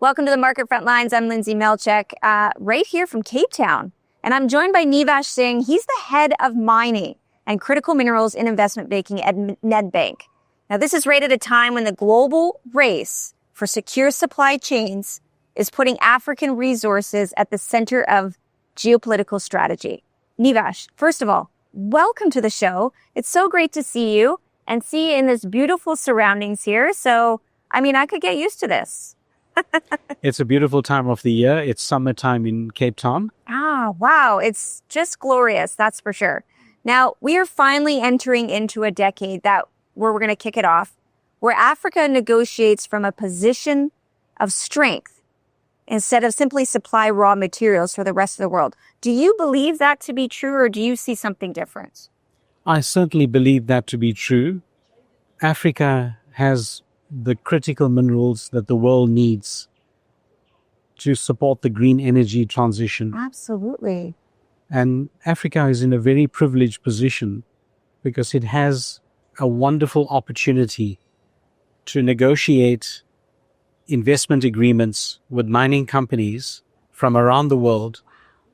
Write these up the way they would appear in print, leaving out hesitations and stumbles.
Welcome to the Market Frontlines. I'm Lyndsay Malchuk, right here from Cape Town. And I'm joined by Nivaash Singh. He's the head of mining and critical minerals in investment banking at Nedbank. Now, this is right at a time when the global race for secure supply chains is putting African resources at the center of geopolitical strategy. Nivaash, first of all, welcome to the show. It's so great to see you and see you in this beautiful surroundings here. So, I could get used to this. It's a beautiful time of the year. It's summertime in Cape Town. Ah, wow. It's just glorious. That's for sure. Now, we are finally entering into a decade where we're going to kick it off, where Africa negotiates from a position of strength instead of simply supply raw materials for the rest of the world. Do you believe that to be true, or do you see something different? I certainly believe that to be true. Africa has the critical minerals that the world needs to support the green energy transition. Absolutely. And Africa is in a very privileged position because it has a wonderful opportunity to negotiate investment agreements with mining companies from around the world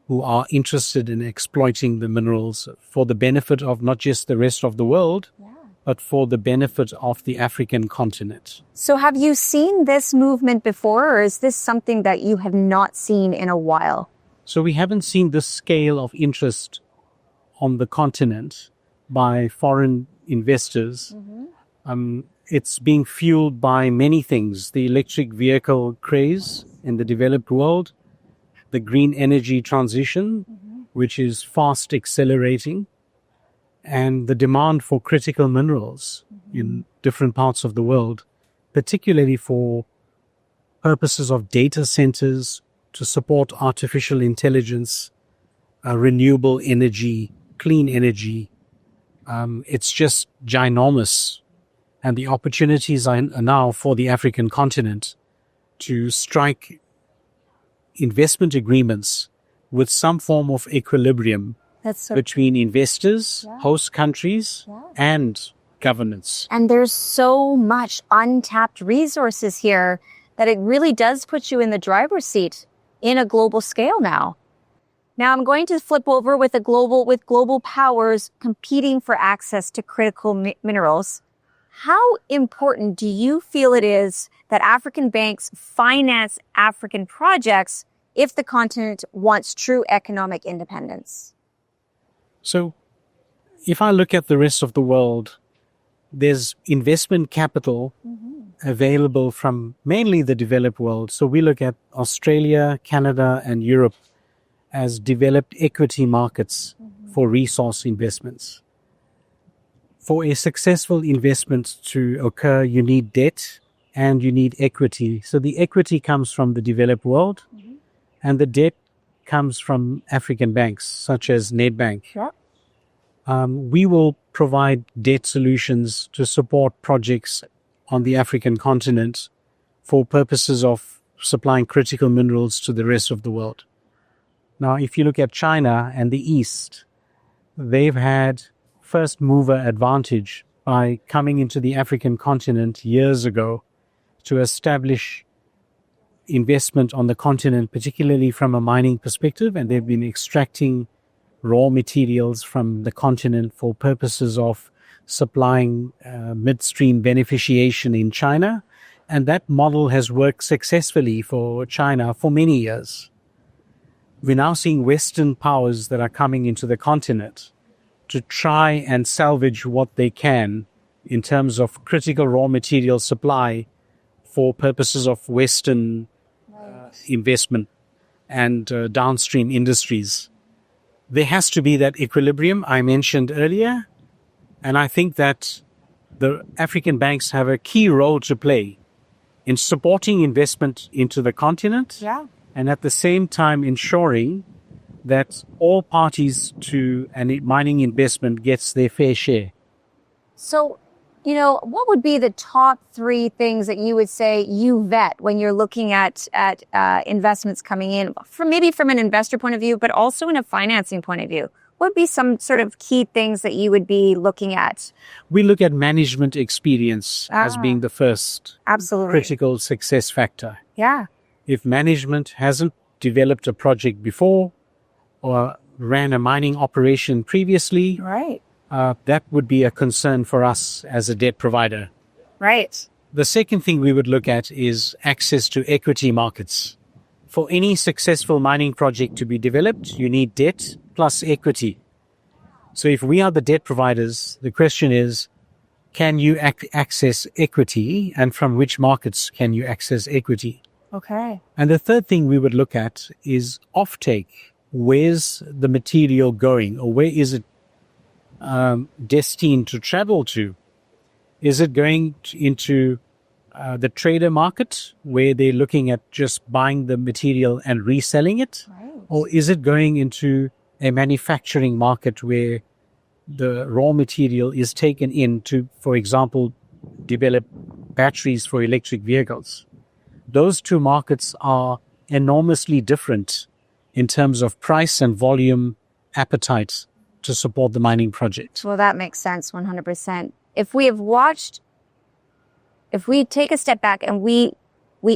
who are interested in exploiting the minerals for the benefit of not just the rest of the world, but for the benefit of the African continent. So have you seen this movement before, or is this something that you have not seen in a while? So we haven't seen this scale of interest on the continent by foreign investors. It's being fueled by many things: the electric vehicle craze in the developed world, the green energy transition, which is fast accelerating, and the demand for critical minerals in different parts of the world, particularly for purposes of data centers to support artificial intelligence, renewable energy, clean energy. It's just ginormous. And the opportunities are now for the African continent to strike investment agreements with some form of equilibrium between investors, host countries, and governments. And there's so much untapped resources here that it really does put you in the driver's seat in a global scale now. Now I'm going to flip over with global powers competing for access to critical minerals. How important do you feel it is that African banks finance African projects if the continent wants true economic independence? So if I look at the rest of the world, there's investment capital available from mainly the developed world. So we look at Australia, Canada, and Europe as developed equity markets for resource investments. For a successful investment to occur, you need debt and you need equity. So the equity comes from the developed world, and the debt comes from African banks such as Nedbank. We will provide debt solutions to support projects on the African continent for purposes of supplying critical minerals to the rest of the world. Now, if you look at China and the East, they've had first mover advantage by coming into the African continent years ago to establish investment on the continent, particularly from a mining perspective, and they've been extracting raw materials from the continent for purposes of supplying midstream beneficiation in China. And that model has worked successfully for China for many years. We're now seeing Western powers that are coming into the continent to try and salvage what they can in terms of critical raw material supply for purposes of Western investment and downstream industries. There has to be that equilibrium I mentioned earlier, and I think that the African banks have a key role to play in supporting investment into the continent, and at the same time ensuring that all parties to a mining investment gets their fair share. So, what would be the top 3 things that you would say you vet when you're looking at investments coming in, from an investor point of view, but also in a financing point of view? What would be some sort of key things that you would be looking at? We look at management experience as being the first absolutely critical success factor. Yeah. If management hasn't developed a project before or ran a mining operation previously, Right. that would be a concern for us as a debt provider. Right. The second thing we would look at is access to equity markets. For any successful mining project to be developed, you need debt plus equity. So if we are the debt providers, the question is, can you access equity, and from which markets can you access equity? Okay. And the third thing we would look at is offtake. Where's the material going, or where is it destined to travel to? Is it going into the trader market, where they're looking at just buying the material and reselling it? Right. Or is it going into a manufacturing market where the raw material is taken in to, for example, develop batteries for electric vehicles? Those two markets are enormously different in terms of price and volume appetite to support the mining project. Well, that makes sense 100%. If we take a step back, and we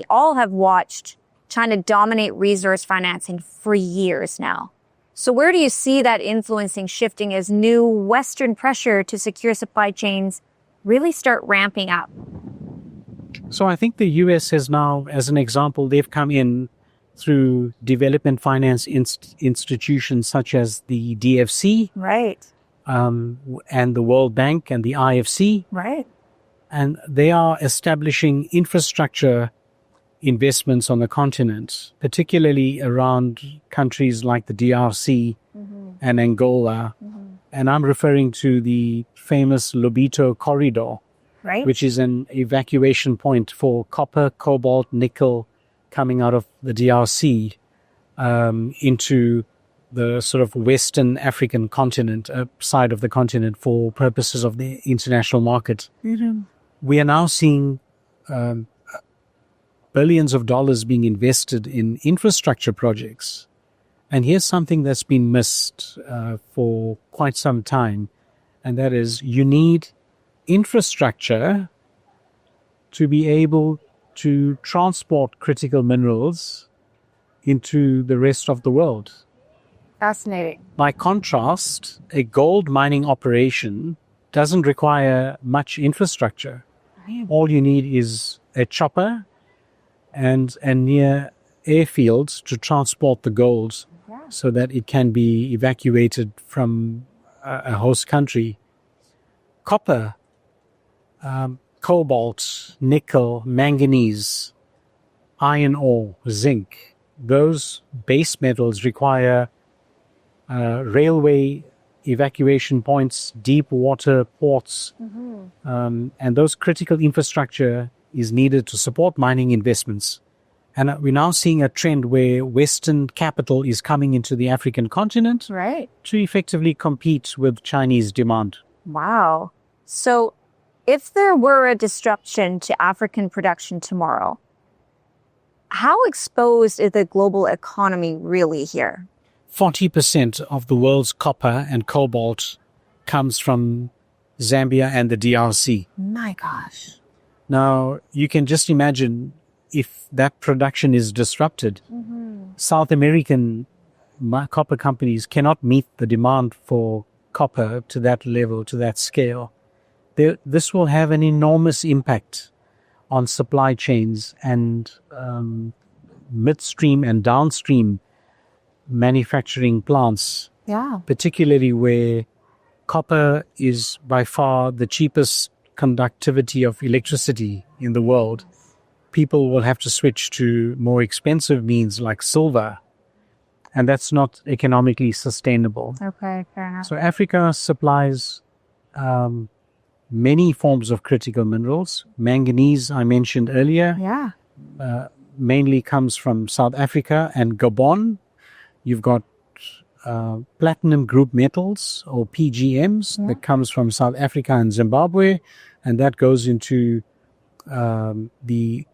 all have watched China dominate resource financing for years now. So where do you see that influencing shifting as new Western pressure to secure supply chains really start ramping up? So I think the US has now, as an example, they've come in through development finance institutions such as the DFC, Right. and the World Bank and the IFC. Right. And they are establishing infrastructure investments on the continent, particularly around countries like the DRC and Angola. And I'm referring to the famous Lobito Corridor, Right. which is an evacuation point for copper, cobalt, nickel coming out of the DRC into the sort of Western African continent, side of the continent, for purposes of the international market. We are now seeing billions of dollars being invested in infrastructure projects. And here's something that's been missed for quite some time, and that is you need infrastructure to be able to transport critical minerals into the rest of the world. Fascinating. By contrast, a gold mining operation doesn't require much infrastructure. All you need is a chopper and a near airfield to transport the gold so that it can be evacuated from a host country. Copper, cobalt, nickel, manganese, iron ore, zinc, those base metals require railway evacuation points, deep water ports, and those critical infrastructure is needed to support mining investments. And we're now seeing a trend where Western capital is coming into the African continent Right. to effectively compete with Chinese demand. Wow. So if there were a disruption to African production tomorrow, how exposed is the global economy really here? 40% of the world's copper and cobalt comes from Zambia and the DRC. My gosh. Now, you can just imagine if that production is disrupted, South American copper companies cannot meet the demand for copper to that level, to that scale. This will have an enormous impact on supply chains and midstream and downstream manufacturing plants, Yeah. particularly where copper is by far the cheapest conductivity of electricity in the world. People will have to switch to more expensive means like silver, and that's not economically sustainable. Okay, fair enough. So Africa supplies many forms of critical minerals. Manganese, I mentioned earlier, Yeah. mainly comes from South Africa and Gabon. You've got platinum group metals, or PGMs, that comes from South Africa and Zimbabwe, and that goes into the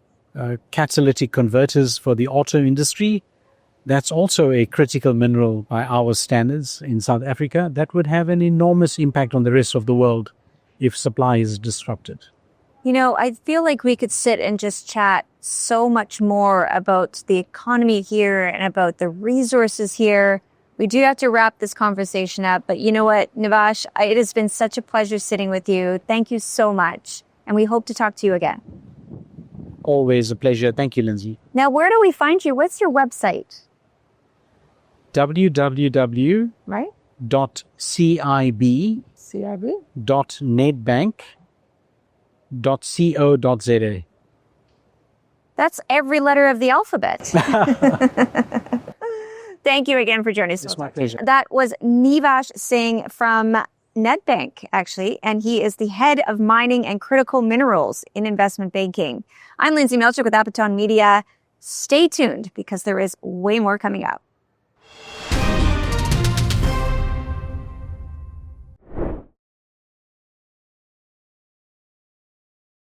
catalytic converters for the auto industry. That's also a critical mineral by our standards in South Africa. That would have an enormous impact on the rest of the world if supply is disrupted. You know, I feel like we could sit and just chat so much more about the economy here and about the resources here. We do have to wrap this conversation up, but you know what, Nivaash, it has been such a pleasure sitting with you. Thank you so much. And we hope to talk to you again. Always a pleasure. Thank you, Lyndsay. Now, where do we find you? What's your website? www.cib.nedbank.co.za. That's every letter of the alphabet. Thank you again for joining us. It's my pleasure. That was Nivaash Singh from Nedbank, actually, and he is the head of mining and critical minerals in investment banking. I'm Lyndsay Malchuk with Apatone Media. Stay tuned because there is way more coming up.